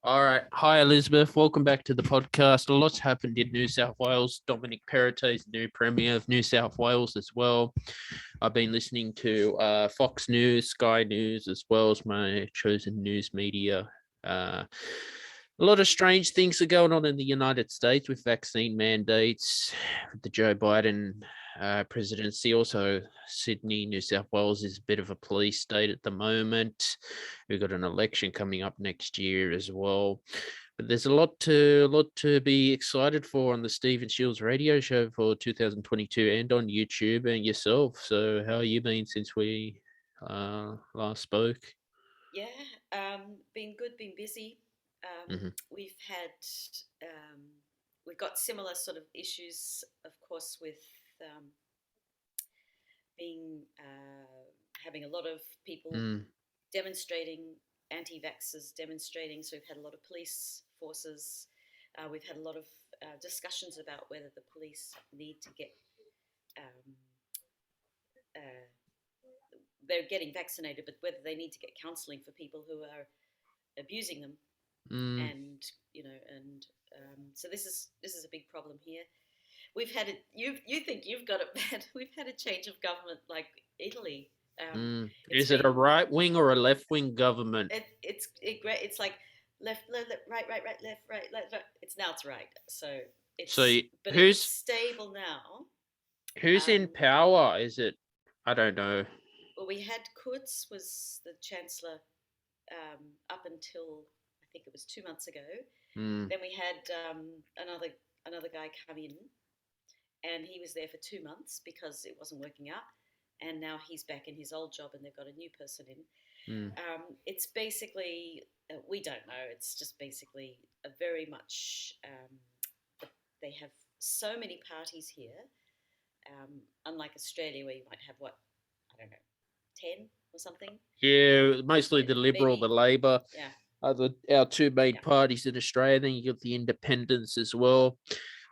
All right. Hi, Elisabeth. Welcome back to the podcast. A lot's happened in New South Wales. Dominic Perrottet's new Premier of New South Wales as well. I've been listening to Fox News, Sky News, as well as my chosen news media. A lot of strange things are going on in the United States with vaccine mandates, the Joe Biden presidency. Also, Sydney, New South Wales is a bit of a police state at the moment. We've got an election coming up next year as well. But there's a lot to be excited for on the Stephen Shields radio show for 2022 and on YouTube and yourself. So how have you been since we last spoke? Yeah, been good, been busy. Mhm. We've got similar sort of issues, of course, with um, being having a lot of people Mm. demonstrating, anti-vaxxers demonstrating. So we've had a lot of police forces. We've had a lot of discussions about whether the police need to get um, uh, they're getting vaccinated, but whether they need to get counselling for people who are abusing them. Mm. And so this is a big problem here. We've had it. You think you've got it bad? We've had a change of government like Italy. It's Is it a been right wing or a left wing government? it's like left, right, left. It's right. So So it's who's stable now. who's in power? Is it? I don't know. Well, we had Kurz was the chancellor up until I think it was 2 months ago. Mm. Then we had another guy come in, and he was there for 2 months because it wasn't working out. And now he's back in his old job, and they've got a new person in. Mm. It's basically we don't know. It's just basically a very much. They have so many parties here, unlike Australia, where you might have I don't know, 10 or something. Yeah, mostly the Liberal, the Maybe, Labor. yeah. Our two main parties in Australia. Then you got the Independents as well.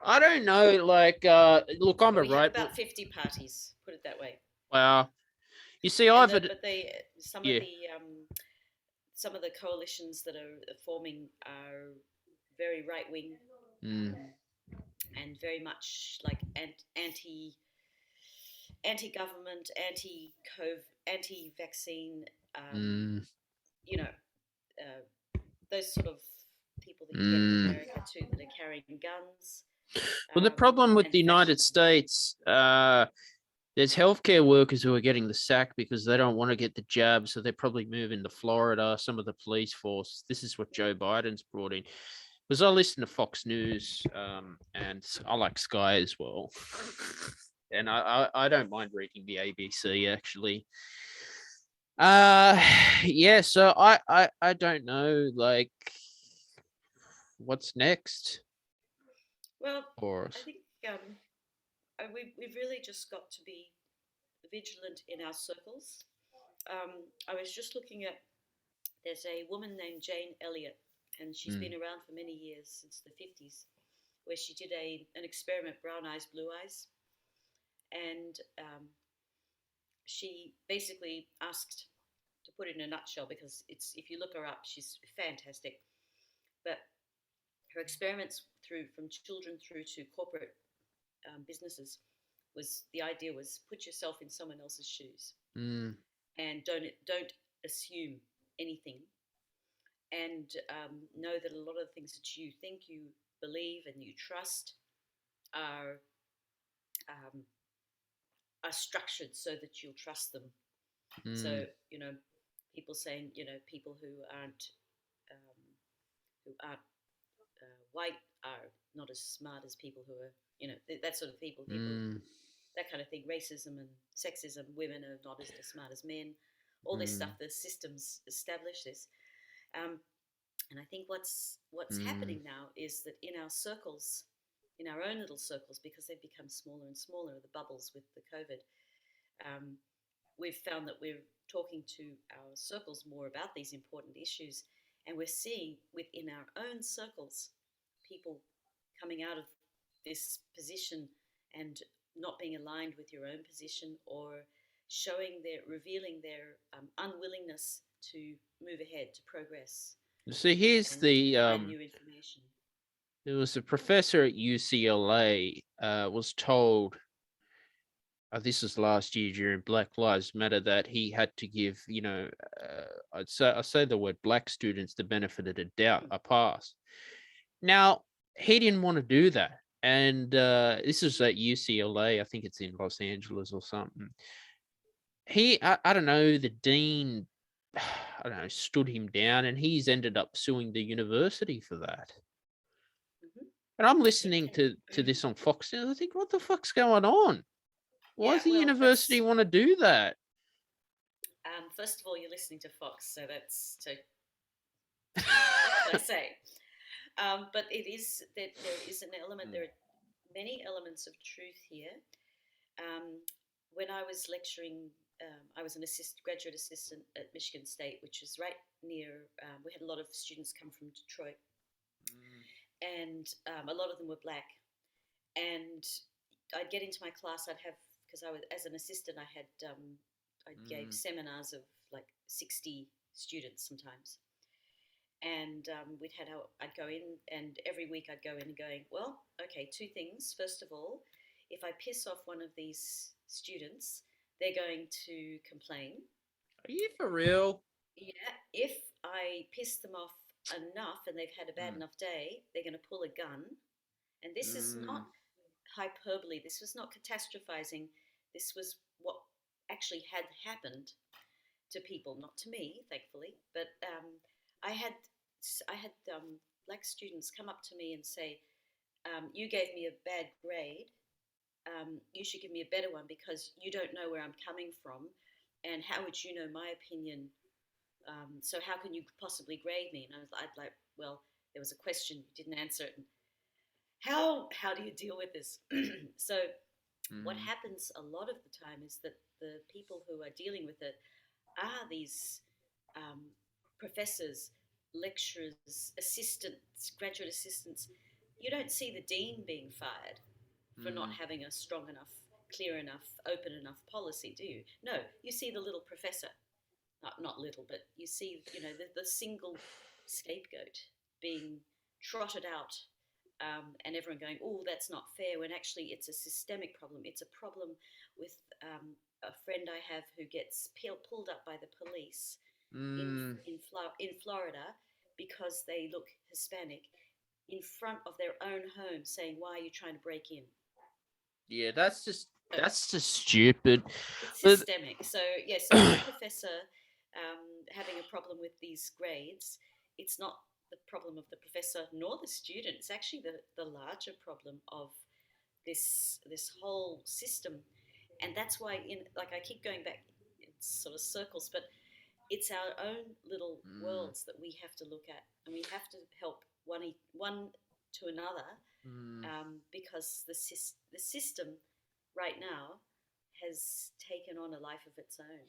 I don't know. Like, look, I'm Well, a we have right. about 50 parties. Put it that way. Wow. You see, And I've the, had, but they yeah. some of the coalitions that are forming are very right wing, Mm. and very much like anti government, anti vaccine. Mm. You know, those sort of people that you get in Mm. America too, that are carrying guns. Well, the problem with And the fashion. United States, there's healthcare workers who are getting the sack because they don't want to get the jab, so they're probably moving to Florida. Some of the police force. This is what Joe Biden's brought in. Because I listen to Fox News, and I like Sky as well, and I don't mind reading the ABC actually. Uh, yeah. So I don't know, like, what's next Well, for I us. think we've really just got to be vigilant in our circles. I was just looking at there's a woman named Jane Elliott, and she's Mm. been around for many years since the 50s, where she did an experiment, brown eyes, blue eyes, and she basically asked, to put it in a nutshell, because it's if you look her up, she's fantastic. But her experiments through from children through to corporate businesses was the idea was put yourself in someone else's shoes Mm. and don't assume anything, and know that a lot of the things that you think you believe and you trust are um, are structured so that you'll trust them. So Mm. people saying people um, who aren't white are not as smart as people who are that sort of people Mm. that kind of thing, racism and sexism, women are not as smart as men, all this stuff. Mm. The systems establish this. Um, And I think what's Mm. happening now is that in our circles, in our own little circles, because they've become smaller and smaller, the bubbles with the COVID, um, we've found that we're talking to our circles more about these important issues, and we're seeing within our own circles people coming out of this position and not being aligned with your own position, or revealing their unwillingness to move ahead, to progress. So here's and the find new information. there was a professor at UCLA was told this was last year during Black Lives Matter that he had to give, I say the word black students the benefit of the doubt, a pass. Now, he didn't want to do that. And this is at UCLA. I think it's in Los Angeles or something. I don't know, the dean, I don't know, stood him down and he's ended up suing the university for that. Mm-hmm. And I'm listening to this on Fox and I think, what the fuck's going on? Why Yeah, does the well, university want to do that? first of all, you're listening to Fox, so what can I say? But it is that there is an element. There are many elements of truth here. When I was lecturing, I was an graduate assistant at Michigan State, which is right near. We had a lot of students come from Detroit, and a lot of them were black. And I'd get into my class. I'd have, because I was as an assistant, I gave seminars of like 60 students sometimes, and I'd go in, and every week I'd go in and going, well, okay, two things. First of all, if I piss off one of these students, they're going to complain. Are you for real? Yeah, if I piss them off enough and they've had a bad enough day, they're going to pull a gun. And this is not hyperbole. This was not catastrophizing. This was what actually had happened to people, not to me, thankfully. But I had black students come up to me and say, "You gave me a bad grade. You should give me a better one because you don't know where I'm coming from, and how would you know my opinion? So how can you possibly grade me?" And I'd like, well, there was a question, you didn't answer it. And how do you deal with this? So what happens a lot of the time is that the people who are dealing with it are these professors, lecturers, assistants, graduate assistants. You don't see the dean being fired for not having a strong enough, clear enough, open enough policy, do you? No, you see the little professor, not little, but you see, the single scapegoat being trotted out, and everyone going, "Oh, that's not fair," when actually it's a systemic problem. It's a problem with a friend I have who gets pulled up by the police in Florida because they look Hispanic in front of their own home, saying, "Why are you trying to break in?" Yeah, that's just stupid. It's But systemic. So yes, so one professor having a problem with these grades, it's not the problem of the professor nor the student. It's actually the larger problem of this whole system, and that's why I keep going back in sort of circles, but it's our own little worlds that we have to look at, and we have to help one to another, because the system right now has taken on a life of its own.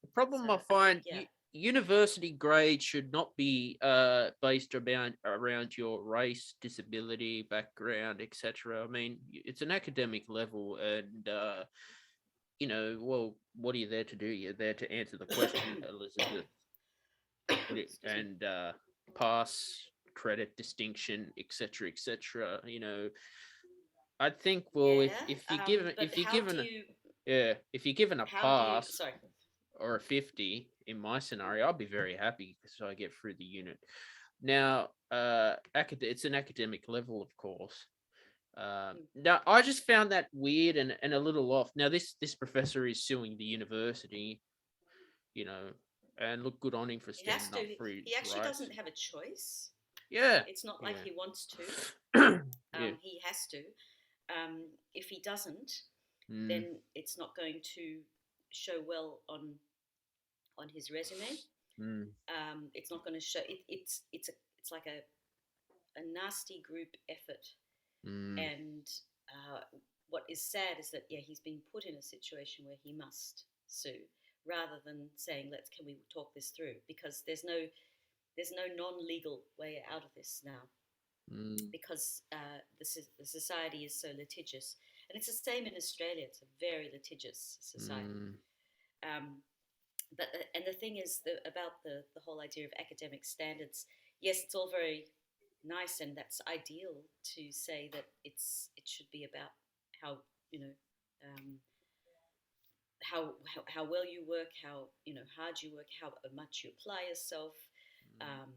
the problem So I I think, find, yeah, university grades should not be based around your race, disability, background, etc. I mean, it's an academic level, and well, what are you there to do? You're there to answer the question, Elizabeth, and pass, credit, distinction, etc., etc. I think, well, yeah. if you're given But if you're given a how do you? pass Sorry. or a 50 in my scenario, I'll be very happy because I get through the unit. Now, it's an academic level, of course. Now, I just found that weird and a little off. Now, this professor is suing the university, and look, good on him for He has standing to. up for his He actually rights. doesn't have a choice. Yeah, It's not like yeah, he wants to. yeah. He has to. If he doesn't, Mm, then it's not going to show well on his resume. mm, It's not going to show. It's like a nasty group effort. mm. And what is sad is that, yeah, he's been put in a situation where he must sue, rather than saying, can we talk this through? Because there's no non-legal way out of this now, because the society is so litigious, and it's the same in Australia. It's a very litigious society. Um, but and the thing is about the whole idea of academic standards yes, it's all very nice, and that's ideal to say that it should be about how, you know, um, how well you work, how, you know, hard you work, how much you apply yourself, um,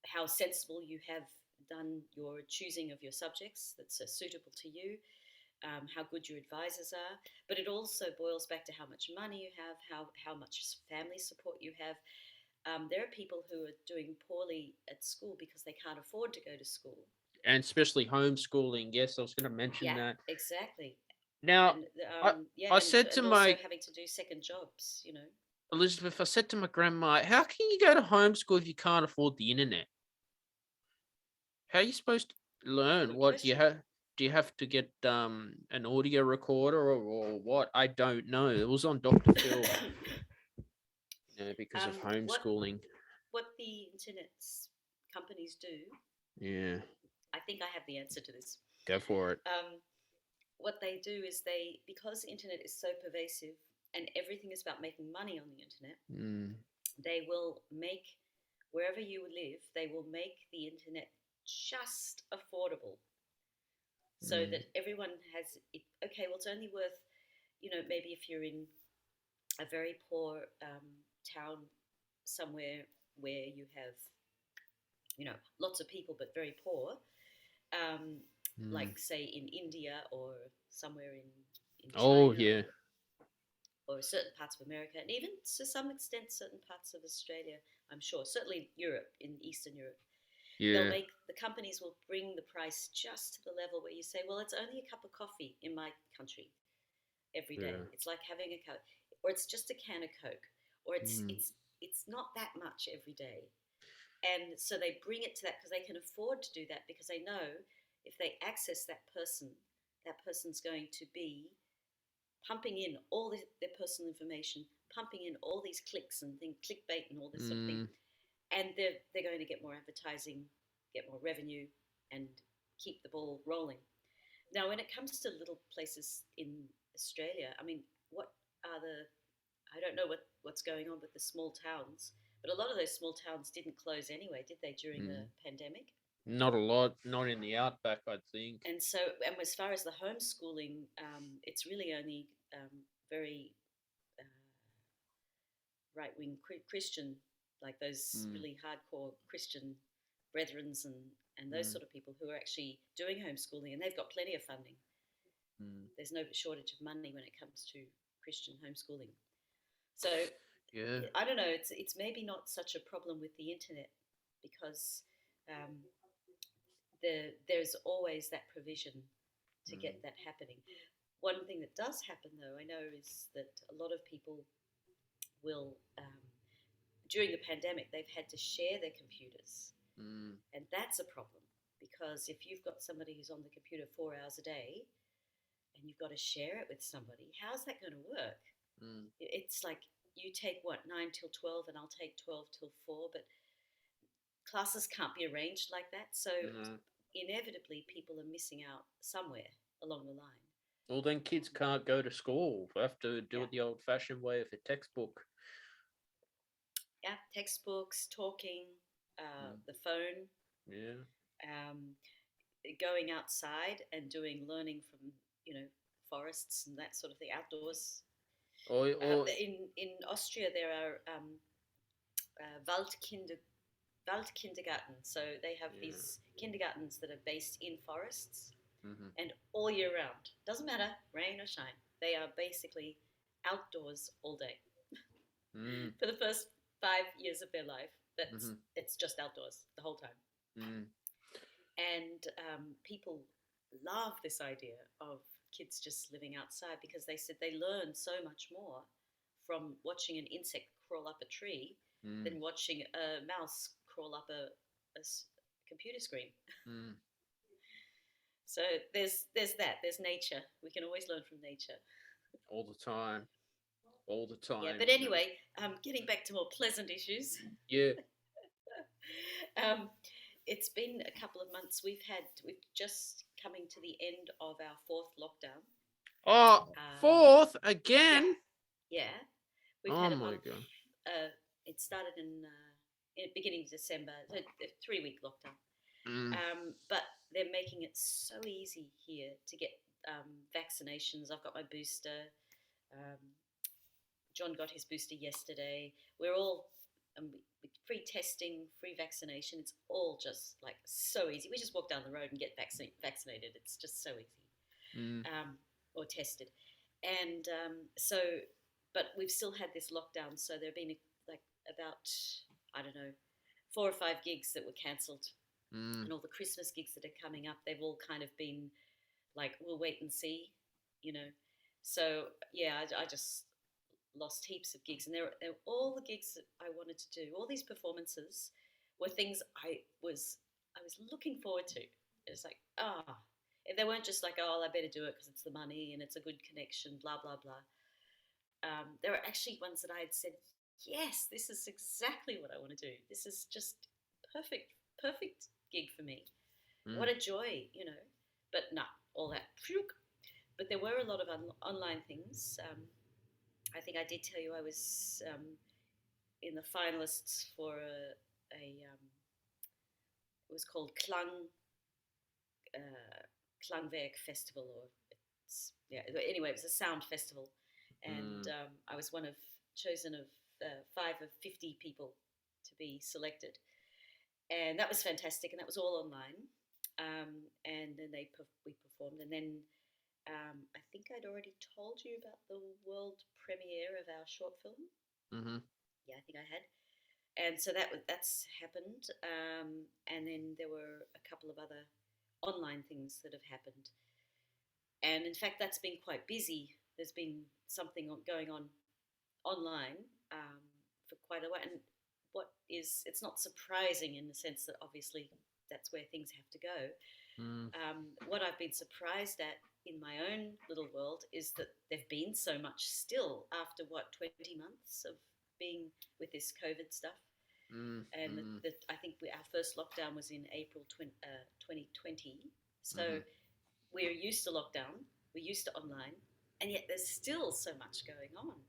how sensible you have done your choosing of your subjects that's suitable to you, how good your advisors are. But it also boils back to how much money you have, how much family support you have. There are people who are doing poorly at school because they can't afford to go to school. And especially homeschooling. Yes, I was going to mention Yeah, that. exactly. Now, And I yeah, I said to and also my having to do second jobs, you know. Elizabeth, I said to my grandma, how can you go to homeschool if you can't afford the internet? How are you supposed to learn? Good What do you question. have? Do you have to get an audio recorder or what? I don't know. It was on Dr. Phil, because of What homeschooling. the internet companies do, Yeah, I think I have the answer to this. go for it. Um, what they do is because the internet is so pervasive and everything is about making money on the internet, Mm, they will make, wherever you live, they will make the internet just affordable so mm, that everyone has it. Okay, well, it's only worth, you know, maybe if you're in a very poor town somewhere where you have, you know, lots of people but very poor, um, mm. like say in India or somewhere in Oh China yeah, or certain parts of America, and even to some extent certain parts of Australia, I'm sure, certainly Europe, in Eastern Europe. yeah, The companies will bring the price just to the level where you say, well, it's only a cup of coffee in my country every day. yeah. It's like having a Coke, or it's just a can of Coke, or Mm, it's not that much every day. And so they bring it to that because they can afford to do that, because they know if they access that person's going to be pumping in all their personal information, pumping in all these clicks and clickbait and all this sort of thing, mm, and they're going to get more advertising, get more revenue, and keep the ball rolling. Now, when it comes to little places in Australia, I mean, what are the I don't know what's going on with the small towns, but a lot of those small towns didn't close anyway, did they, during the mm. pandemic? Not a lot. Not in the outback, I think. And so, and as far as the homeschooling, it's really only very uh, right wing Christian, like those Mm, really hardcore Christian brethrens and those mm, sort of people who are actually doing homeschooling, and they've got plenty of funding. mm. There's no shortage of money when it comes to Christian homeschooling. So Yeah. I don't know. It's maybe not such a problem with the internet because um, there's always that provision to Mm, get that happening. One thing that does happen, though, I know, is that a lot of people will, during the pandemic, they've had to share their computers, mm, and that's a problem because if you've got somebody who's on the computer 4 hours a day and you've got to share it with somebody, how's that going to work? mm. It's like you take what 9 till 12, and I'll take 12 till 4, but classes can't be arranged like that. So No. inevitably, people are missing out somewhere along the line. Well, then kids can't go to school. They have to do Yeah, it the old-fashioned way with a textbook. yeah. Textbooks, talking, Mm, the phone, yeah. um, going outside and doing learning from, you know, forests and that sort of thing, outdoors. Or In Austria, there are Waldkindergarten. So they have yeah. these kindergartens that are based in forests Mm-hmm. and all year round. Doesn't matter, rain or shine. They are basically outdoors all day Mm, for the first 5 years of their life. mm-hmm. It's just outdoors the whole time, Mm, and people love this idea of kids just living outside because they said they learn so much more from watching an insect crawl up a tree mm, than watching a mouse crawl up a computer screen. mm. So there's nature. We can always learn from nature. All the time. All the Yeah, time. but anyway, getting back to more pleasant issues. Yeah. um, it's been a couple of months. We've just coming to the end of our fourth lockdown. Oh, Um, fourth yeah, again. yeah. We've Oh had a my month. god. It started beginning of December, so a 3-week lockdown. Mm. But they're making it so easy here to get vaccinations. I've got my booster. John got his booster yesterday. We're all free testing, free vaccination. It's all just like so easy. We just walk down the road and get vaccinated. It's just so easy, or tested. And but we've still had this lockdown. So there have been like about, I don't know, 4 or 5 gigs that were cancelled. And all the Christmas gigs that are coming up, they've all kind of been like, we'll wait and see, you know. So yeah, I just lost heaps of gigs, and they're all the gigs that I wanted to do. All these performances were things I was looking forward to. It's like, they weren't just like, oh, I better do it because it's the money and it's a good connection, blah blah blah. There were actually ones that I had said, yes, this is exactly what I want to do. This is just perfect gig for me. What a joy, you know. But no, all that. But there were a lot of online things. I think I did tell you I was in the finalists for it was called Klangwerk Festival, anyway, it was a sound festival, and I was chosen of 5 of 50 people to be selected, and that was fantastic, and that was all online, and then we performed, and then I think I'd already told you about the world premiere of our short film. Mm-hmm. Yeah, I think I had. And so that's happened. And then there were a couple of other online things that have happened. And in fact, that's been quite busy. There's been something going on online for quite a while. And it's not surprising in the sense that obviously that's where things have to go. What I've been surprised at in my own little world is that there've been so much still after 20 months of being with this COVID stuff. And I think our first lockdown was in April 2020. So we're used to lockdown, we're used to online, and yet there's still so much going on.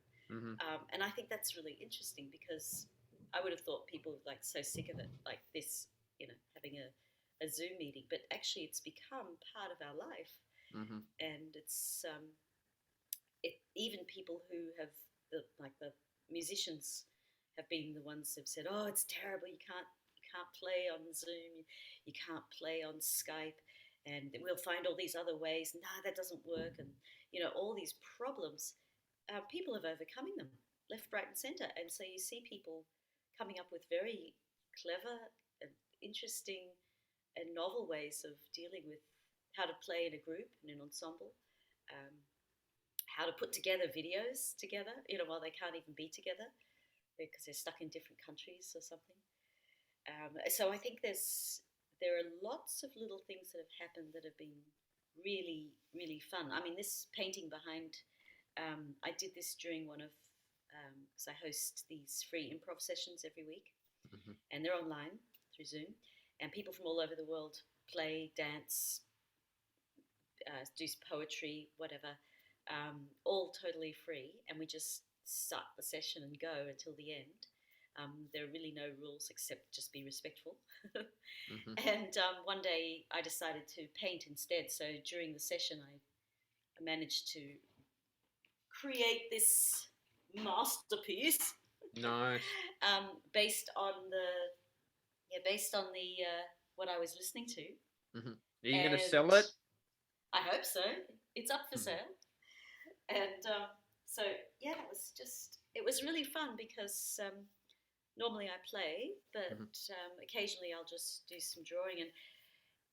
And I think that's really interesting because I would have thought people were like so sick of it, like this, you know, having a Zoom meeting, but actually it's become part of our life. And it's even people who have the musicians have been the ones who've said, oh, it's terrible, you can't play on Zoom, you can't play on Skype, and we'll find all these other ways. No, that doesn't work. And you know, all these problems, people have overcoming them left, right and centre. And so you see people coming up with very clever and interesting and novel ways of dealing with how to play in a group, in an ensemble, how to put together videos together, you know, while they can't even be together because they're stuck in different countries or something. So I think there are lots of little things that have happened that have been really, really fun. I mean, this painting behind, I did this during one of, because I host these free improv sessions every week, and they're online through Zoom, and people from all over the world play, dance, do poetry, whatever, all totally free, and we just start the session and go until the end. There are really no rules except just be respectful. And one day I decided to paint instead, so during the session I managed to create this masterpiece. Nice. Based on the what I was listening to. Are you going to sell it? I hope so. It's up for sale. And so yeah, it was really fun because normally I play, but occasionally I'll just do some drawing, and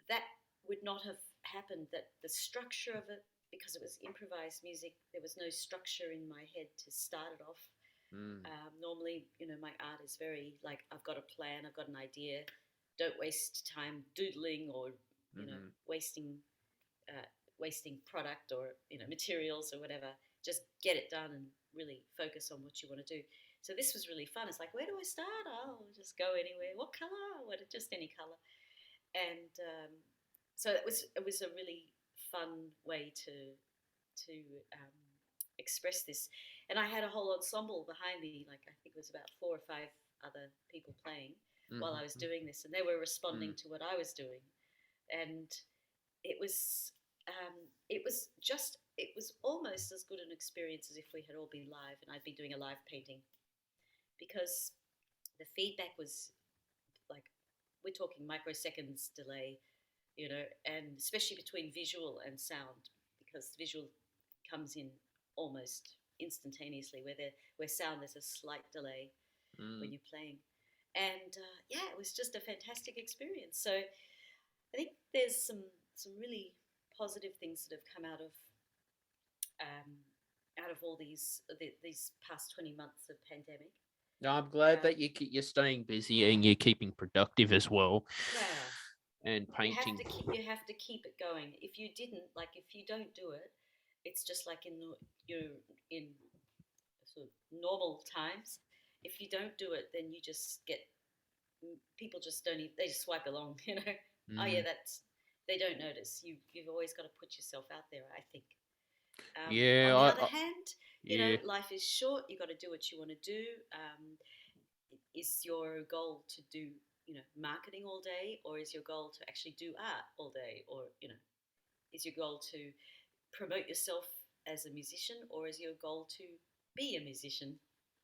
that would not have happened. That the structure of it, because it was improvised music, there was no structure in my head to start it off. Normally, you know, my art is very like, I've got a plan, I've got an idea. Don't waste time doodling or, you know, wasting product or, you know, materials or whatever. Just get it done and really focus on what you want to do. So this was really fun. It's like, where do I start? I'll just go anywhere. What color? Just any color. And so it was a really fun way to express this. And I had a whole ensemble behind me, like I think it was about 4 or 5 other people playing while I was doing this, and they were responding to what I was doing, and it was it was almost as good an experience as if we had all been live and I'd been doing a live painting, because the feedback was like, we're talking microseconds delay, and especially between visual and sound, because visual comes in almost instantaneously, where sound there's a slight delay when you're playing, and it was just a fantastic experience. So I think there's some really positive things that have come out of all these past 20 months of pandemic. No, I'm glad that you're staying busy and you're keeping productive as well. Yeah. And painting. You have to keep it going. If you don't do it, it's just like in sort of normal times. If you don't do it, then you just get, people just don't even, they just swipe along, Oh yeah, they don't notice. You've always got to put yourself out there, I think. On the other hand, life is short. You got to do what you want to do. Is your goal to do marketing all day, or is your goal to actually do art all day, or is your goal to promote yourself as a musician, or is your goal to be a musician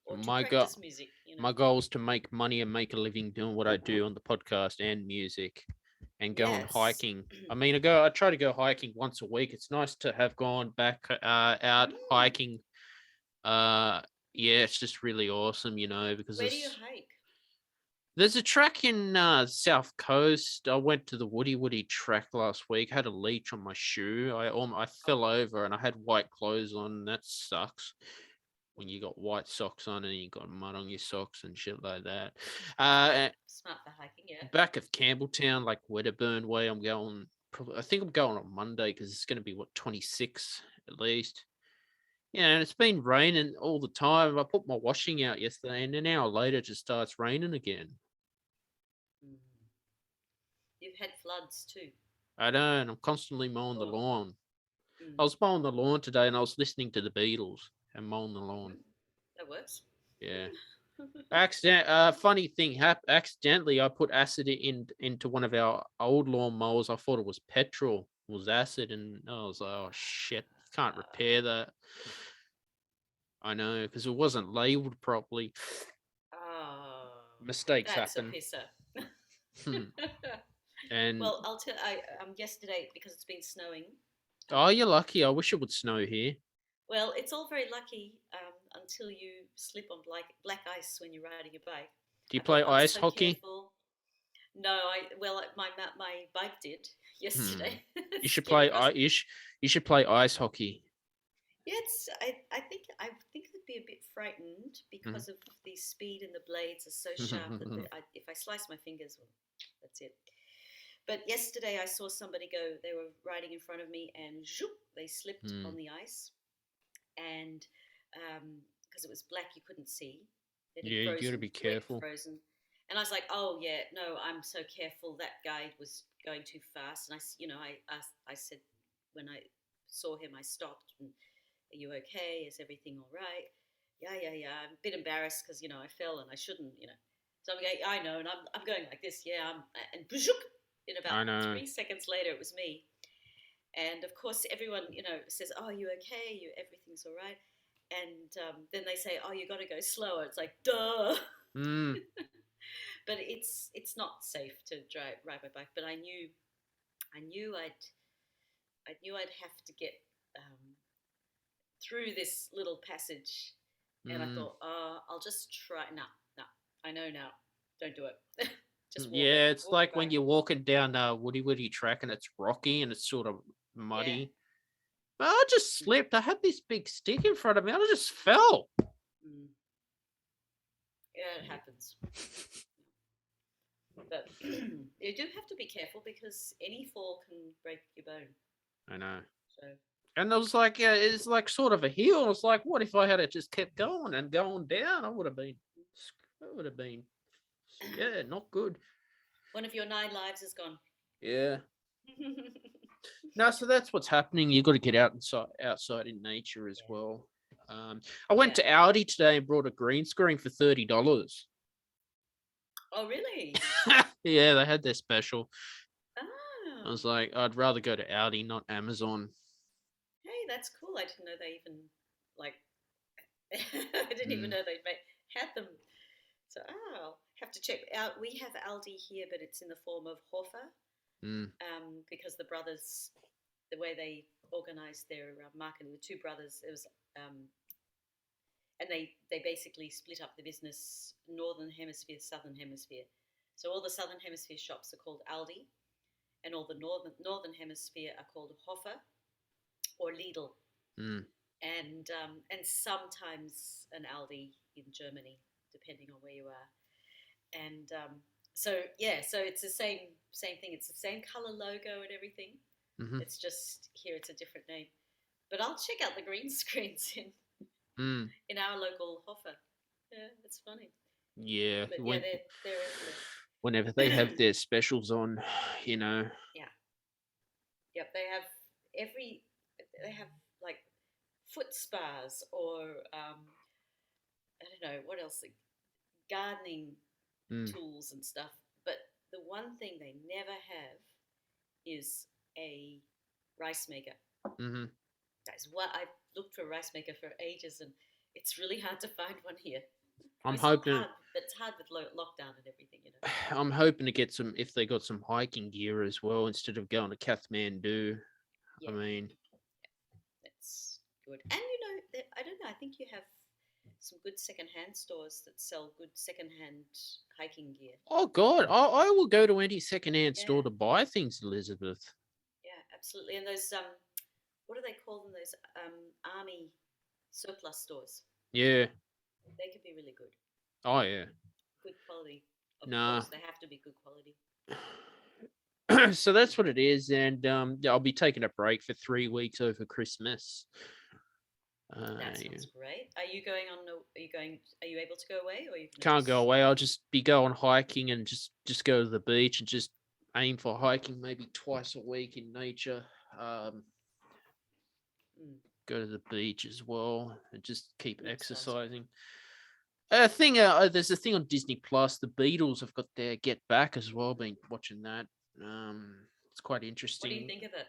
or to practice music? My goal is to make money and make a living doing what I do on the podcast and music, and going hiking. I mean, I try to go hiking once a week. It's nice to have gone back out hiking. It's just really awesome, because where do you hike? There's a track in South Coast. I went to the Woody track last week. Had a leech on my shoe. I fell over and I had white clothes on. That sucks when you got white socks on and you got mud on your socks and shit like that. Smart for hiking, yeah. Back of Campbelltown, like Wedderburn way. I'm going. I think I'm going on Monday because it's going to be 26 at least. Yeah, and it's been raining all the time. I put my washing out yesterday, and an hour later, it just starts raining again. You've had floods too. I know, and I'm constantly mowing the lawn. I was mowing the lawn today, and I was listening to the Beatles and mowing the lawn. That works. Yeah. Funny thing happened. Accidentally, I put acid into one of our old lawn mowers. I thought it was petrol. It was acid, and I was like, "Oh shit, can't repair that." I know, because it wasn't labeled properly. Oh, mistakes happen. That's a pisser. And well, I'll tell. Yesterday, because it's been snowing. Oh, you're lucky. I wish it would snow here. Well, it's all very lucky until you slip on black ice when you're riding a bike. Do you play ice hockey? Careful. No, my bike did yesterday. You should play you should play ice hockey. Yeah, I think I'd be a bit frightened because of the speed, and the blades are so sharp that if I slice my fingers, well, that's it. But yesterday I saw somebody go. They were riding in front of me, and they slipped on the ice, and because it was black, you couldn't see. You got to be careful. Frozen. And I was like, oh yeah, no, I'm so careful. That guy was going too fast, and I said, when I saw him, I stopped. And, are you okay? Is everything all right? Yeah. I'm a bit embarrassed because I fell and I shouldn't. So I'm going. I know, and I'm going like this. Yeah, and in about 3 seconds later, it was me. And of course, everyone says, "Oh, are you okay? Everything's all right." And then they say, "Oh, you got to go slower." It's like, duh. But it's not safe to ride my bike. But I knew I'd have to get through this little passage, and I thought, I'll just try. No, I know now. Don't do it. Just it's like when you're walking down Woody track and it's rocky and it's sort of muddy. Yeah. But I just slipped. I had this big stick in front of me. I just fell. Yeah, it happens. But you do have to be careful because any fall can break your bone. I know. So. And it was like, it's like sort of a hill. It's like, what if I had just kept going and going down? I would have been, not good. One of your 9 lives is gone. Yeah. No, so that's what's happening. You've got to get outside in nature as well. I went to Aldi today and brought a green screen for $30. Oh, really? Yeah, they had their special. I Oh, was like, I'd rather go to Aldi, not Amazon. hey, that's cool. I didn't know they even like. I didn't even Mm, know they had them. So, oh, have to check out. We have Aldi here, but it's in the form of Hofer, mm, because the brothers, the way they organised their marketing, the two brothers, it was, and they basically split up the business, northern hemisphere, southern hemisphere. So all the southern hemisphere shops are called Aldi, and all the northern hemisphere are called Hofer or Lidl, mm, and sometimes an Aldi in Germany, depending on where you are. And so yeah, so it's the same thing. It's the same color logo and everything. mm-hmm, It's just here it's a different name. But I'll check out the green screens mm. in our local Hoffer. Yeah, it's funny. Yeah, But yeah, they're whenever they have everywhere. their specials on, Yeah, yep. Every they have like foot spas or I don't know what else, like gardening mm, tools and stuff. But the one thing they never have is a rice maker. mm-hmm. That's what I've looked for a rice maker for ages, and it's really hard to find one here. I'm It's not hoping hard, but it's hard with lockdown and everything. I'm hoping to get some if they got some hiking gear as well instead of going to Kathmandu. I Yeah, mean, that's good. And I don't know. I think you have some good secondhand stores that sell good secondhand hiking gear. oh God, I will go to any secondhand store Yeah, to buy things, Elizabeth. yeah, absolutely. And those what do they call them? Those army surplus stores. Yeah. They can be really good. Oh yeah. Good quality, of Nah. course. They have to be good quality. So that's what it is, and yeah, I'll be taking a break for 3 weeks over Christmas. That Yeah. sounds great. Are you going on? Are you going? Are you able to go away, or are you going to Can't go just? away. I'll just be going hiking and just go to the beach and just aim for hiking maybe twice a week in nature. Um, Mm, go to the beach as well and just keep sounds good. exercising. There's a thing on Disney Plus. The Beatles have got their Get Back as well. Been watching that. It's quite What do you interesting. think of it?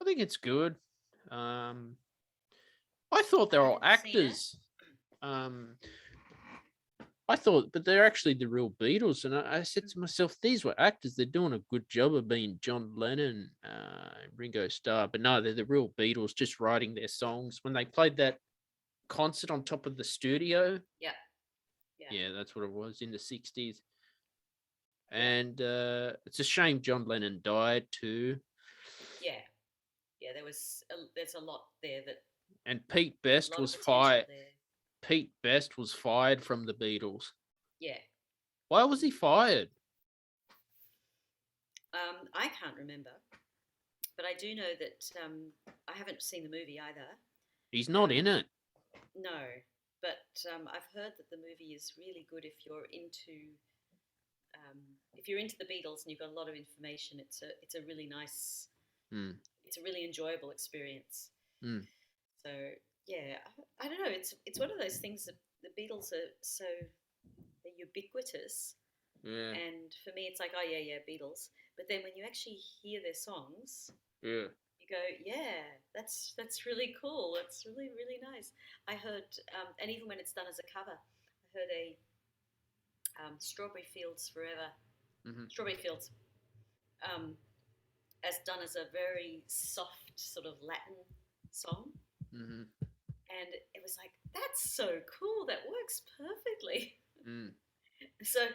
I think it's good. Um, I thought I they're all haven't seen it. actors. Um, I thought, but they're actually the real Beatles. And I said to myself, these were actors. They're doing a good job of being John Lennon, Ringo Starr. But no, they're the real Beatles, just writing their songs. When they played that concert on top of the studio, Yeah, yeah, yeah, that's what it was in the 60s. yeah, And it's a shame John Lennon died too. yeah, yeah. There's a lot there that And Pete a Best lot of was potential fired. there. Pete Best was fired from the Beatles. Yeah. Why was he fired? I can't remember, but I do know that I haven't seen the movie either. He's not in Um, it. no, but I've heard that the movie is really good um, if you're into the Beatles and you've got a lot of information. It's a really nice, Mm, it's a really enjoyable experience. mm, So yeah, I don't know. It's one of those things that the Beatles are so they're ubiquitous, yeah, and for me, it's like, oh yeah, yeah, Beatles. But then when you actually hear their songs, yeah. you go, yeah, that's really cool. That's really really nice. I heard, and even when it's done as a cover, I heard a Strawberry Fields Forever, Mm-hmm, Strawberry Fields, um, as done as a very soft sort of Latin song, mm-hmm, and it was like, that's so cool. That works perfectly. mm. So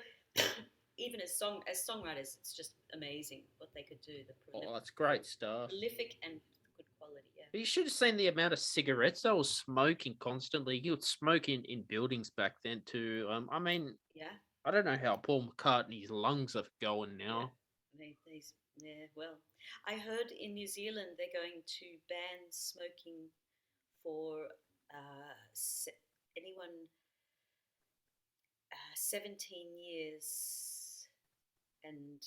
even as songwriters, it's just amazing what they could do. The Oh, that's great stuff. prolific and good quality. Yeah, You should have seen the amount of cigarettes they were smoking constantly. He would smoke in buildings back then too. I mean, yeah, I don't know how Paul McCartney's lungs are going yeah. now. Yeah. Well, I heard in New Zealand they're going to ban smoking for anyone 17 years, and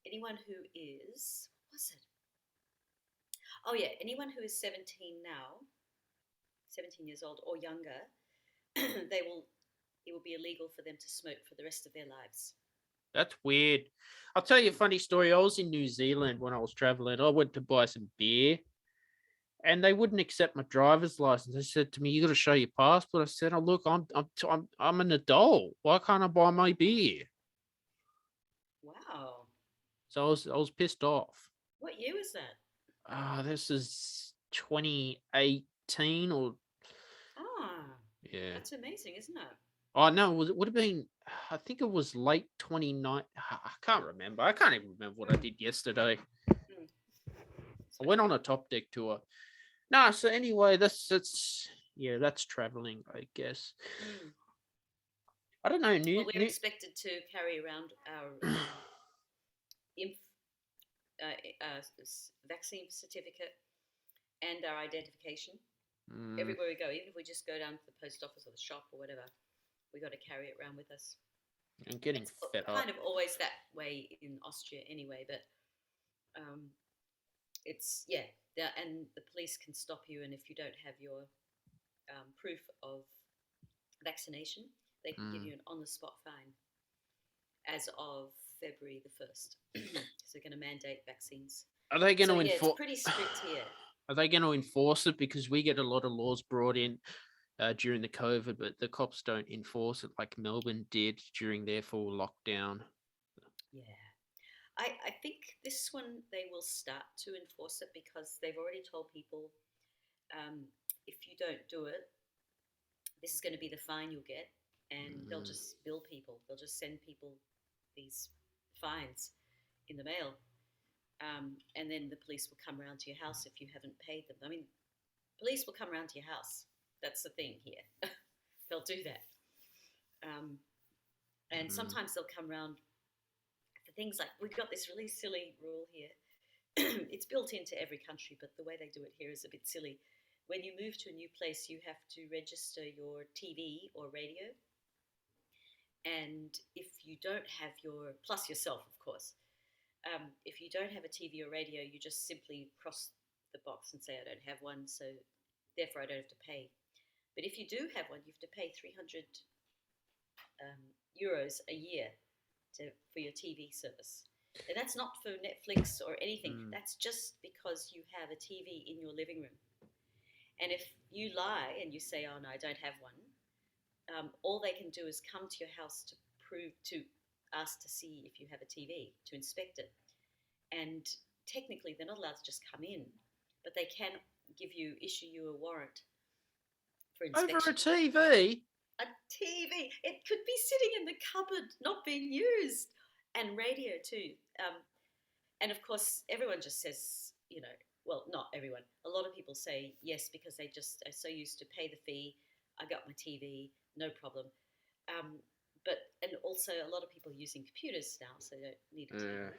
anyone who is, what was it? Oh yeah, anyone who is 17 now, 17 years old or younger, they will, it will be illegal for them to smoke for the rest of their lives. That's weird. I'll tell you a funny story. I was in New Zealand when I was traveling. I went to buy some beer and they wouldn't accept my driver's license. They said to me, "You got to show your passport." I said, "Oh, look, I'm an adult. Why can't I buy my beer?" Wow. So I was pissed off. What year was that? This is 2018 or Yeah. That's amazing, isn't it? Oh no, it would have been. I think it was late 29. I can't remember. I can't even remember what I did yesterday. I went on a top deck tour. No, so anyway, that's traveling, I guess. I don't know. We're expected to carry around our vaccine certificate and our identification everywhere we go. Even if we just go down to the post office or the shop or whatever, we got to carry it around with us. I'm getting fed up. Kind of always that way in Austria anyway, but it's and the police can stop you, and if you don't have your proof of vaccination, they can give you an on-the-spot fine as of February the 1st. So they're going to mandate vaccines. Are they going to enforce? It's pretty strict here. Are they going to enforce it? Because we get a lot of laws brought in during the COVID, but the cops don't enforce it like Melbourne did during their full lockdown. Yeah. I think this one they will start to enforce it because they've already told people if you don't do it, this is going to be the fine you'll get, and they'll just bill people. They'll just send people these fines in the mail, and then the police will come around to your house if you haven't paid them. I mean, police will come around to your house. That's the thing here. They'll do that. And sometimes they'll come around for things like, we've got this really silly rule here. It's built into every country, but the way they do it here is a bit silly. When you move to a new place, you have to register your TV or radio. And if you don't have plus yourself, of course, if you don't have a TV or radio, you just simply cross the box and say, I don't have one, so therefore I don't have to pay. But if you do have one, you have to pay 300 euros a year for your TV service. And that's not for Netflix or anything. That's just because you have a TV in your living room. And if you lie and you say, oh, no, I don't have one, all they can do is come to your house to ask to see if you have a TV, to inspect it. And technically, they're not allowed to just come in, but they can issue you a warrant for inspection. Over a TV? A TV. It could be sitting in the cupboard, not being used. And radio too. And of course, everyone just says, well, not everyone. A lot of people say yes because they just are so used to pay the fee. I got my TV, no problem. And also a lot of people are using computers now, so they don't need a TV.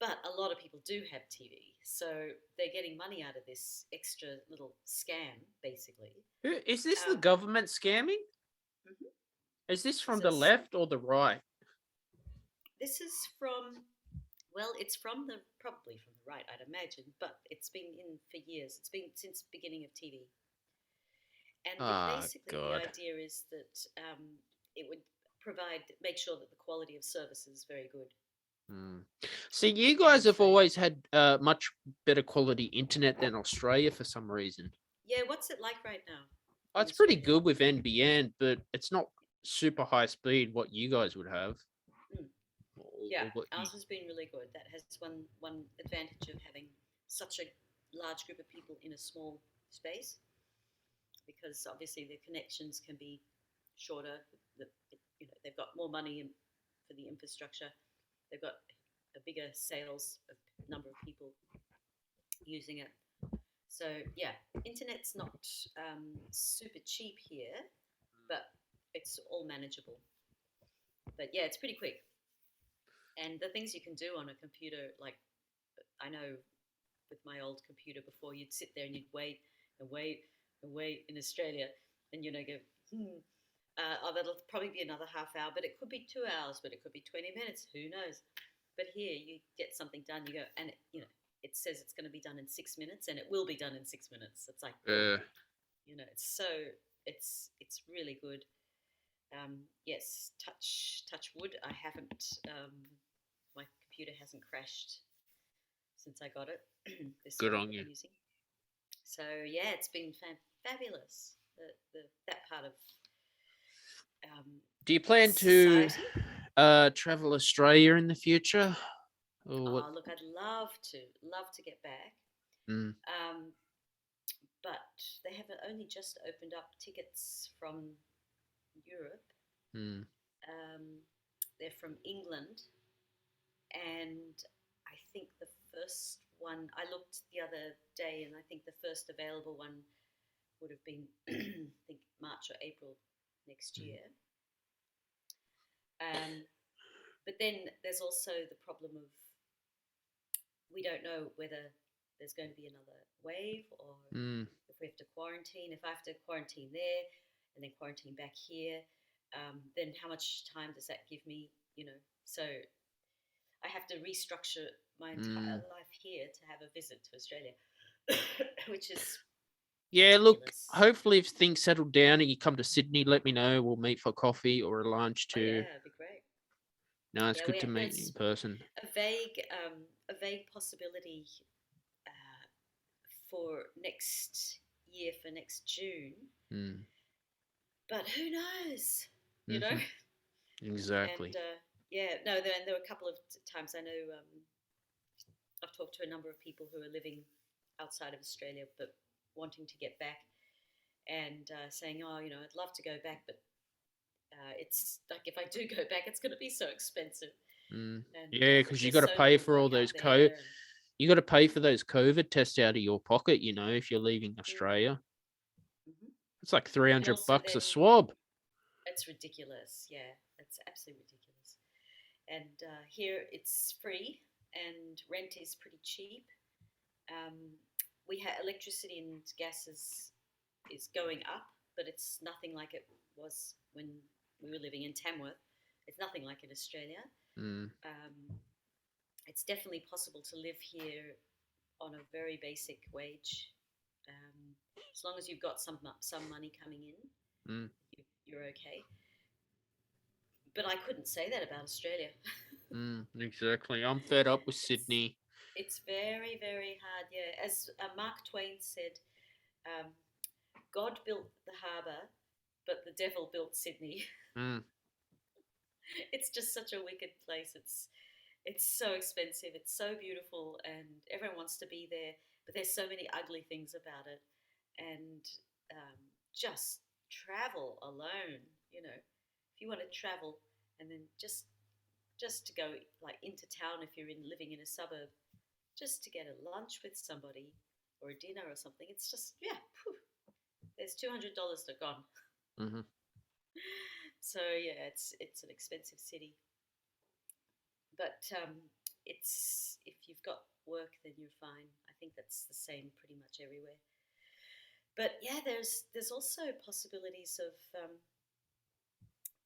But a lot of people do have TV, so they're getting money out of this extra little scam, basically. Is this the government scamming? Mm-hmm. Is this from the left or the right? This is it's probably from the right, I'd imagine, but it's been in for years. It's been since the beginning of TV. And basically the idea is that it would make sure that the quality of service is very good. See, you guys have always had much better quality internet than Australia for some reason. Yeah, what's it like right now? Oh, it's pretty good with NBN, but it's not super high speed what you guys would have. Yeah, ours has been really good. That has one advantage of having such a large group of people in a small space, because obviously their connections can be shorter. They've got more money for the infrastructure. They've got a bigger sales number of people using it. So yeah, internet's not super cheap here, but it's all manageable. But yeah, it's pretty quick. And the things you can do on a computer, like I know with my old computer before, you'd sit there and you'd wait and wait and wait in Australia, and go, that'll probably be another half hour, but it could be 2 hours, but it could be 20 minutes, who knows? But here you get something done, you go, and it says it's going to be done in 6 minutes, and it will be done in 6 minutes. It's like, it's really good. Yes, touch wood. I haven't. My computer hasn't crashed since I got it. This Good one on that you. I'm using. So yeah, it's been fabulous. That part of Do you plan to society. travel Australia in the future? Or what? Oh, look, I'd love to get back. Mm, Um, but they have only just opened up tickets from Europe. mm, They're from England, and I think the first one I looked the other day, and I think the first available one would have been I think March or April next mm, year. But then there's also the problem of we don't know whether there's going to be another wave or mm. if we have to quarantine. If I have to quarantine there and then quarantine back here, then how much time does that give me? So I have to restructure my entire Mm. life here to have a visit to Australia, which is Yeah, look, ridiculous. hopefully if things settle down and you come to Sydney, let me know. We'll meet for coffee or a lunch Oh too. yeah, it'd be great. No, it's Yeah, good to meet you in there's person. a vague possibility uh, for next year, for next June, Mm, but who knows? You know. hmm. And Exactly. yeah, no, there were a couple of times I know I've talked to a number of people who are living outside of Australia but wanting to get back and saying, oh, I'd love to go back, but it's like if I do go back, it's going to be so expensive, Mm. and Yeah, because you there's got to so pay little for all work those out there. And, you got to pay for those COVID tests out of your pocket. If you're leaving mm, Australia, mm-hmm. it's like And 300 also bucks a then swab. it's ridiculous. Yeah, it's absolutely ridiculous. And here it's free, and rent is pretty cheap. Um, we have electricity and gas is going up, but it's nothing like it was when we were living in Tamworth. It's nothing like in Australia. Mm, Um, it's definitely possible to live here on a very basic wage, as long as you've got some money coming in, mm, you're okay. But I couldn't say that about Australia. exactly. I'm fed up with it's Sydney. it's very very hard. Yeah, as Mark Twain said, um, God built the harbour, but the devil built Sydney. Mm, It's just such a wicked place. It's so expensive. It's so beautiful, and everyone wants to be there. But there's so many ugly things about it, and just travel alone. If you want to travel, and then just to go like into town if you're living in a suburb, just to get a lunch with somebody or a dinner or something. It's just phew, there's $200 that are gone. hmm. So yeah, it's an expensive city, but it's if you've got work, then you're fine. I think that's the same pretty much everywhere. But yeah, there's also possibilities of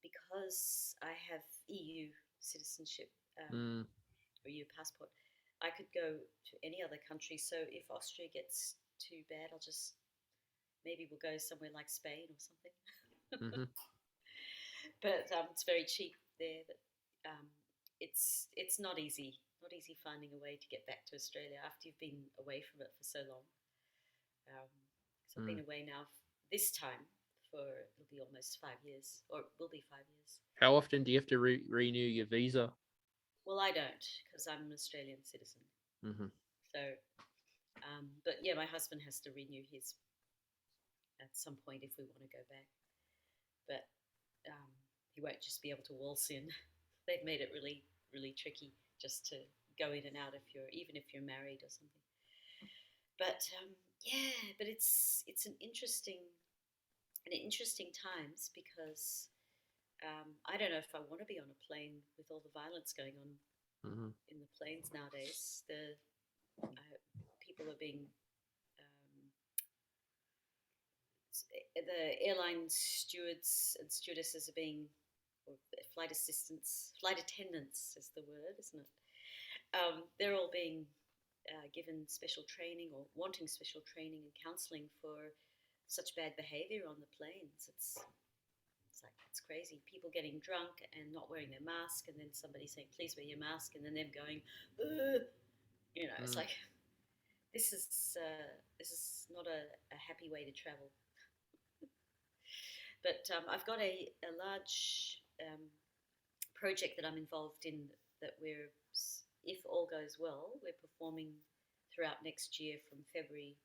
because I have EU citizenship Mm, or EU passport, I could go to any other country. So if Austria gets too bad, I'll just maybe we'll go somewhere like Spain or something. hmm. But it's very cheap there. But um, it's not easy finding a way to get back to Australia after you've been away from it for so long. Um, so I've Mm. been away now this time for it'll be almost 5 years, or will be 5 years. How often do you have to renew your visa? Well, I don't because I'm an Australian citizen. Hmm. So, but yeah, my husband has to renew his at some point if we want to go back. But um, he won't just be able to waltz in. They've made it really, really tricky just to go in and out even if you're married or something. But yeah, but it's an interesting times because I don't know if I want to be on a plane with all the violence going on Hmm. in the planes nowadays. People are being the airline stewards and stewardesses are being, or flight attendants is the word, isn't it? They're all being given special training or wanting special training and counselling for such bad behaviour on the planes. it's crazy. People getting drunk and not wearing their mask, and then somebody saying, "Please wear your mask," and then them going, "Ugh." It's like this is not a happy way to travel. But I've got a large project that I'm involved in that if all goes well, we're performing throughout next year from February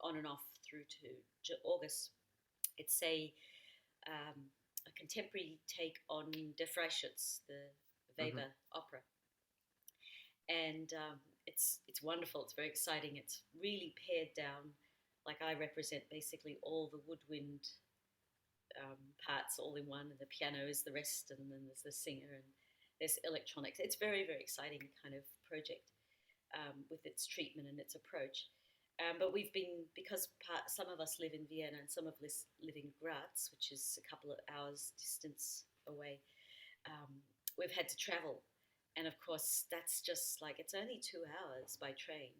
on and off through to August. It's a contemporary take on Der Freischütz, the Weber opera, and it's wonderful. It's very exciting. It's really pared down. Like I represent basically all the woodwind parts all in one, and the piano is the rest, and then there's the singer, and there's electronics. It's very, very exciting kind of project with its treatment and its approach. But we've been, because some of us live in Vienna and some of us live in Graz, which is a couple of hours distance away, we've had to travel. And of course, that's just like, it's only 2 hours by train,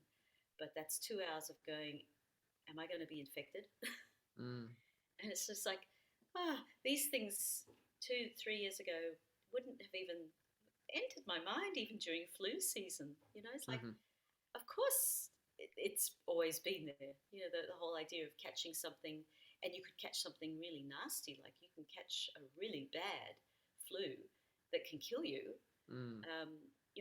but that's 2 hours of going, am I going to be infected? And it's just like, these things 2-3 years ago wouldn't have even entered my mind, even during flu season. It's like, of course, it's always been there. The whole idea of catching something, and you could catch something really nasty, like you can catch a really bad flu that can kill you.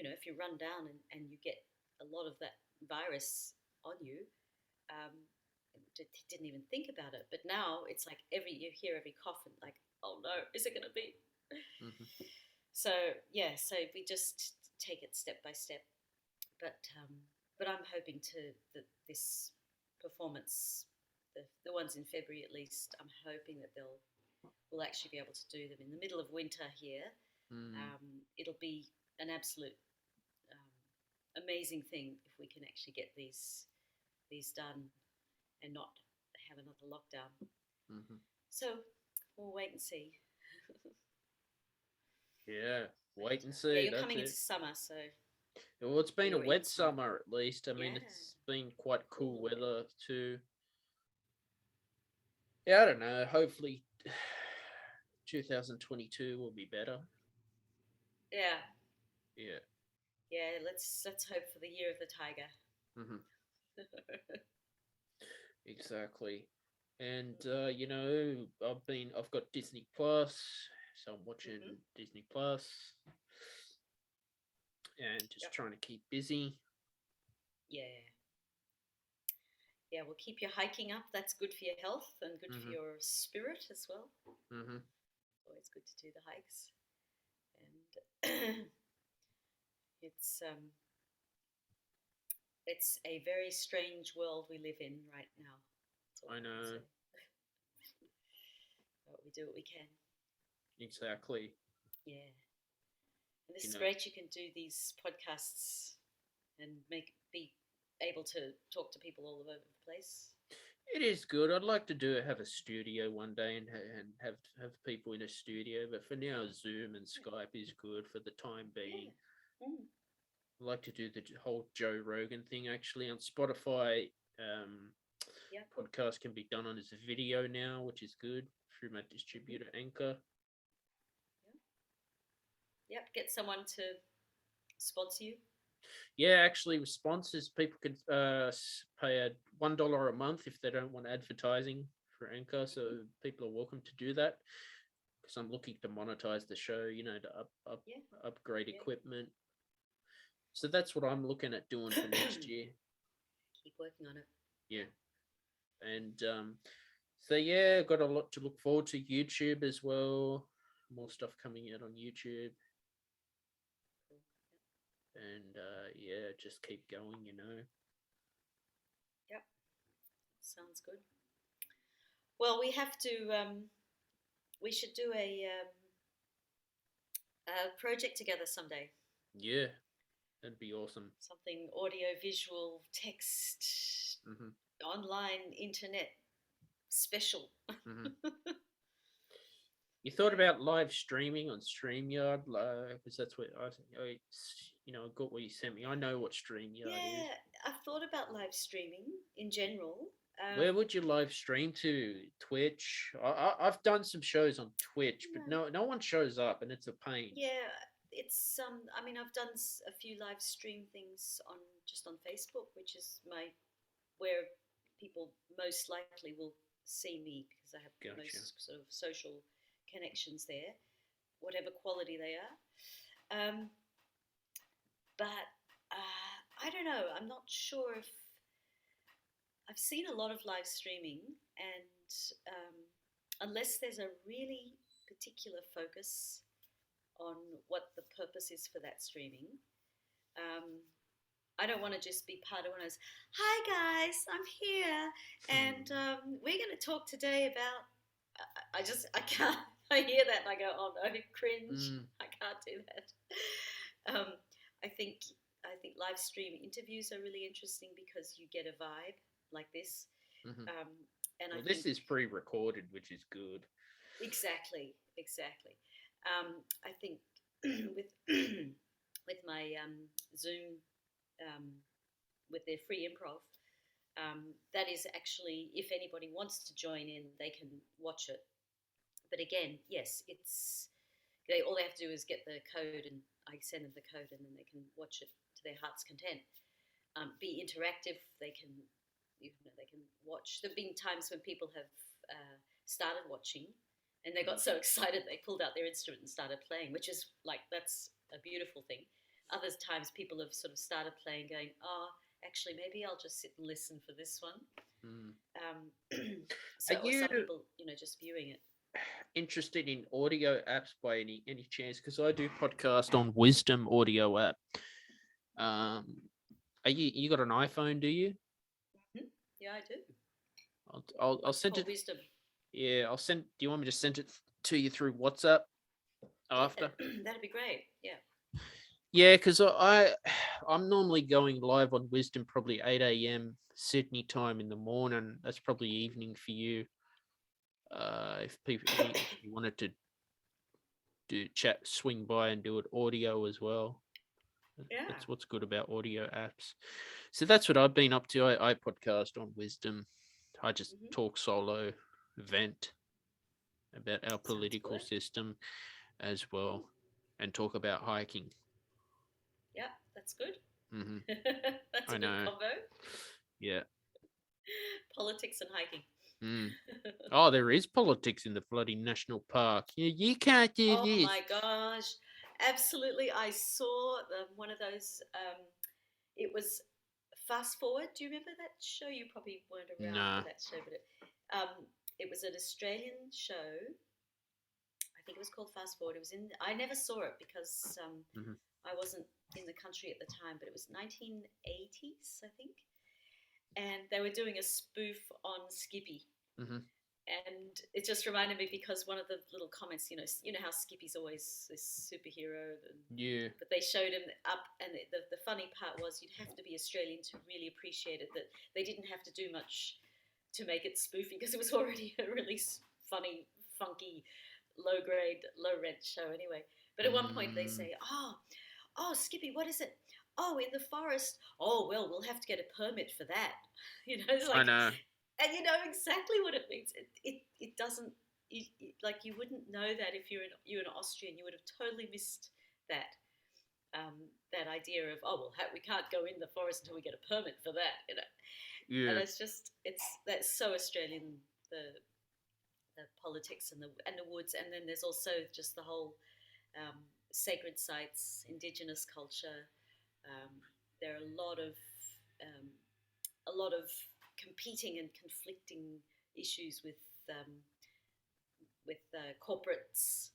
If you run down and you get a lot of that virus on you, didn't even think about it. But now it's like you hear every cough and like, oh no, is it going to be? So so we just take it step by step. But I'm hoping that this performance, the ones in February at least, I'm hoping that we'll actually be able to do them in the middle of winter here. It'll be an absolute amazing thing if we can actually get these done and not have another lockdown. So we'll wait and see. Yeah, wait and see. Yeah, you're coming into summer, so. Well, it's been a wet summer at least. I mean, it's been quite cool weather too. Yeah, I don't know. Hopefully, 2022 will be better. Yeah. Yeah. Yeah. Let's hope for the year of the tiger. Exactly. And I've got Disney Plus, so I'm watching Disney Plus and just trying to keep busy. Yeah, we'll keep you hiking up. That's good for your health and good for your spirit as well. Always good to do the hikes. And it's a very strange world we live in right now. I know. But we do what we can. Exactly. Yeah. And this is great. You can do these podcasts and be able to talk to people all over the place. It is good. I'd like to have a studio one day and have people in a studio, but for now, Zoom and Skype is good for the time being. I'd like to do the whole Joe Rogan thing actually on Spotify. Podcast can be done on as a video now, which is good through my distributor Anchor. Yep, get someone to sponsor you. Yeah, actually, with sponsors, people can pay $1 a month if they don't want advertising for Anchor. So people are welcome to do that because I'm looking to monetize the show. To upgrade equipment. So that's what I'm looking at doing for next year. Keep working on it. Yeah, and got a lot to look forward to. YouTube as well. More stuff coming out on YouTube. And just keep going, Yep, sounds good. Well, we have to. We should do a project together someday. Yeah, that'd be awesome. Something audio, visual, text, online, internet, special. You thought about live streaming on StreamYard? Because that's what I got what you sent me. I know what StreamYard is. Yeah, I've thought about live streaming in general. Where would you live stream to? Twitch? I've done some shows on Twitch, but no one shows up, and it's a pain. Yeah, it's I mean, I've done a few live stream things on just on Facebook, which is where people most likely will see me because I have Gotcha. most sort of social connections there, whatever quality they are. But I don't know. I'm not sure if I've seen a lot of live streaming, and unless there's a really particular focus on what the purpose is for that streaming, I don't want to just be part of one of those, hi guys, I'm here, and we're going to talk today about, I can't, I hear that and I go, oh no, cringe, I can't do that. I think live stream interviews are really interesting because you get a vibe like this. And well, this is pre-recorded, which is good. Exactly. I think with my Zoom, with their free improv, that is actually, if anybody wants to join in, they can watch it. But again, yes, all they have to do is get the code, and I send them the code, and then they can watch it to their heart's content. Be interactive. They can watch. There've been times when people have started watching, and they got so excited they pulled out their instrument and started playing, which is that's a beautiful thing. Other times people have sort of started playing, going, oh, actually, maybe I'll just sit and listen for this one. So some people, just viewing it. Interested in audio apps by any chance? Because I do podcast on Wisdom audio app. Are you got an iPhone? Do you? Mm-hmm. Yeah, I do. I'll send it. Wisdom. Yeah, I'll send. Do you want me to send it to you through WhatsApp after? That'd be great. Yeah. Yeah, because I'm normally going live on Wisdom probably 8 a.m. Sydney time in the morning. That's probably evening for you. If you wanted to swing by and do it audio as well. Yeah. That's what's good about audio apps. So that's what I've been up to. I podcast on Wisdom. I just talk solo, vent about our political system as well, and talk about hiking. Yeah, that's good. Mm-hmm. That's a good combo. Yeah. Politics and hiking. Oh, there is politics in the bloody national park. You can't do this. Oh my gosh. Absolutely. I saw one of those, it was Fast Forward. Do you remember that show? You probably weren't around for that show, but it was an Australian show. I think it was called Fast Forward. I never saw it because I wasn't in the country at the time, but it was 1980s, I think. And they were doing a spoof on Skippy. And it just reminded me because one of the little comments, you know how Skippy's always this superhero. But they showed him up, and the funny part was you'd have to be Australian to really appreciate it, that they didn't have to do much to make it spoofy because it was already a really funny, funky, low-grade, low-rent show anyway. But at one point they say, oh, Skippy, what is it? Oh, in the forest. Oh, well, we'll have to get a permit for that. It's like, I know. And you know exactly what it means. It doesn't, you wouldn't know that if you're an Austrian. You would have totally missed that that idea of, oh, well, we can't go in the forest until we get a permit for that. Yeah. And that's so Australian, the politics and the woods. And then there's also just the whole sacred sites, indigenous culture. There are a lot of competing and conflicting issues with corporates,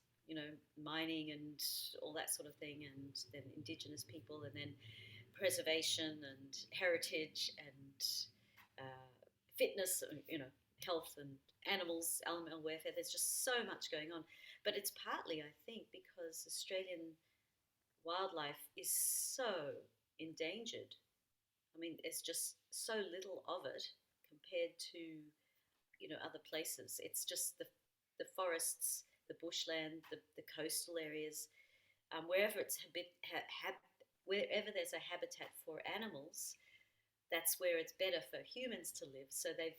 mining and all that sort of thing, and then indigenous people, and then preservation and heritage and fitness, health and animals, animal welfare. There's just so much going on, but it's partly, I think, because Australian wildlife is so endangered. I mean, there's just so little of it compared to, other places. It's just the forests, the bushland, the coastal areas, wherever wherever there's a habitat for animals, that's where it's better for humans to live. So they've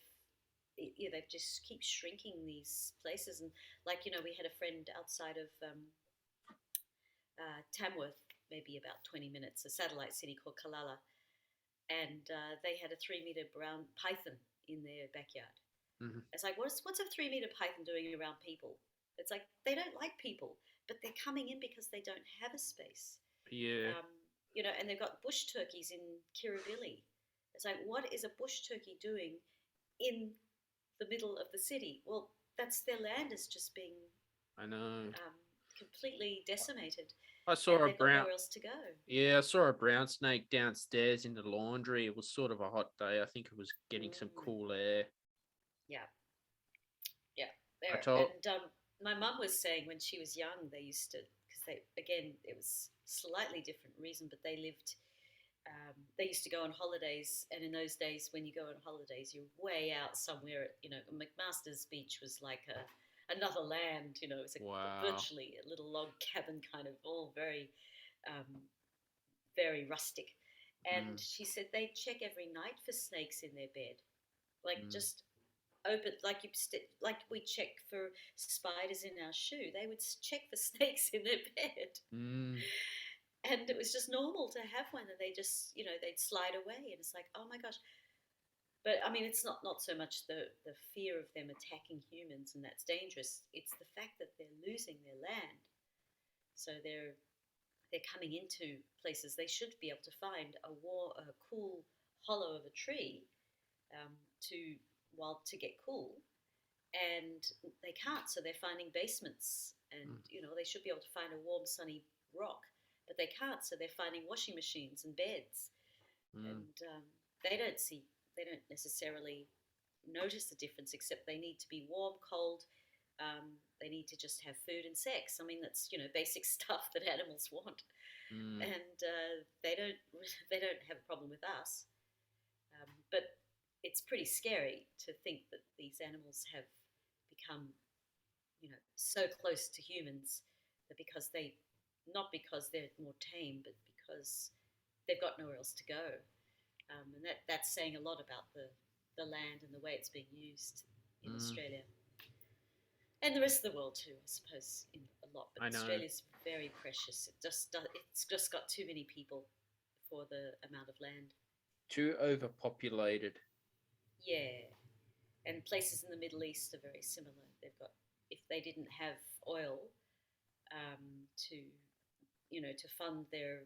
they just keep shrinking these places. And like, we had a friend outside of Tamworth, maybe about 20 minutes, a satellite city called Kalala, and they had a 3 meter brown python in their backyard. Mhm. It's like, what's a 3 meter python doing around people? It's like they don't like people, but they're coming in because they don't have a space. Yeah, And they've got bush turkeys in Kirribilli. It's like, what is a bush turkey doing in the middle of the city? Well, that's their land is just being I know. completely decimated, I and saw a they've got brown. nowhere else to go. Yeah, I saw a brown snake downstairs in the laundry. It was sort of a hot day. I think it was getting some Mm, cool air. yeah, yeah. I There told. and my mum was saying when she was young, they used to because it was slightly different reason, but they lived. They used to go on holidays, and in those days, when you go on holidays, you're way out somewhere. McMaster's Beach was like another land. It was Wow. virtually a little log cabin, kind of all very, um, very rustic. And Mm, she said they'd check every night for snakes in their bed, like mm, just open, like we check for spiders in our shoe. They would check for snakes in their bed, mm, and it was just normal to have one, and they just they'd slide away, and it's like, oh my gosh. But I mean, it's not so much the fear of them attacking humans, and that's dangerous. It's the fact that they're losing their land, so they're coming into places they should be able to find a cool hollow of a tree, um, to to get cool, and they can't. So they're finding basements, and mm, they should be able to find a warm, sunny rock, but they can't. So they're finding washing machines and beds, mm, and they don't necessarily notice the difference, except they need to be warm, cold. They need to just have food and sex. I mean, that's basic stuff that animals want, mm, and they don't they don't have a problem with us. But it's pretty scary to think that these animals have become so close to humans that because not because they're more tame, but because they've got nowhere else to go. And that's saying a lot about the land and the way it's being used in mm. Australia and the rest of the world too, I suppose, in a lot. But I know. Australia's very precious. It's just got too many people for the amount of land. Too overpopulated. Yeah, and places in the Middle East are very similar. They've got if they didn't have oil, to to fund their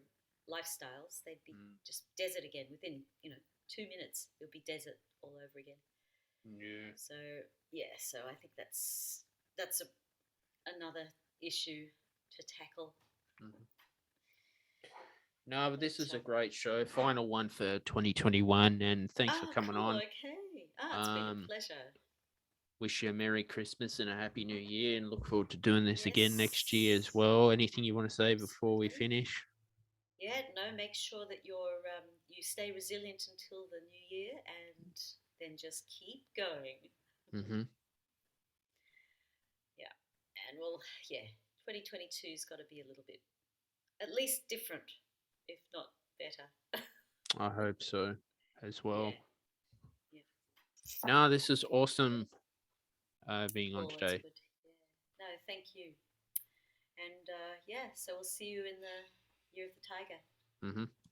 lifestyles, they'd be Mm, just desert again within 2 minutes. It'll be desert all over again. yeah. So yeah, so I think that's another issue to tackle. Mhm. No, but this is But a great show. Final one for 2021, and thanks for coming cool. on. Okay. It's been a Um, pleasure. wish you a Merry Christmas and a Happy New Year, and look forward to doing this again next year as Yes, well. Anything you want to say before we absolutely. finish? Yeah, no, make sure that you stay resilient until the new year, and then just keep going. Mm-hmm. Yeah, and yeah, 2022's got to be a little bit, at least different, if not better. I hope so as well. Yeah, yeah. No, this is awesome being on Cool, that's today. good. Yeah. No, thank you. And yeah, so we'll see you in the year of the tiger. Mm-hmm.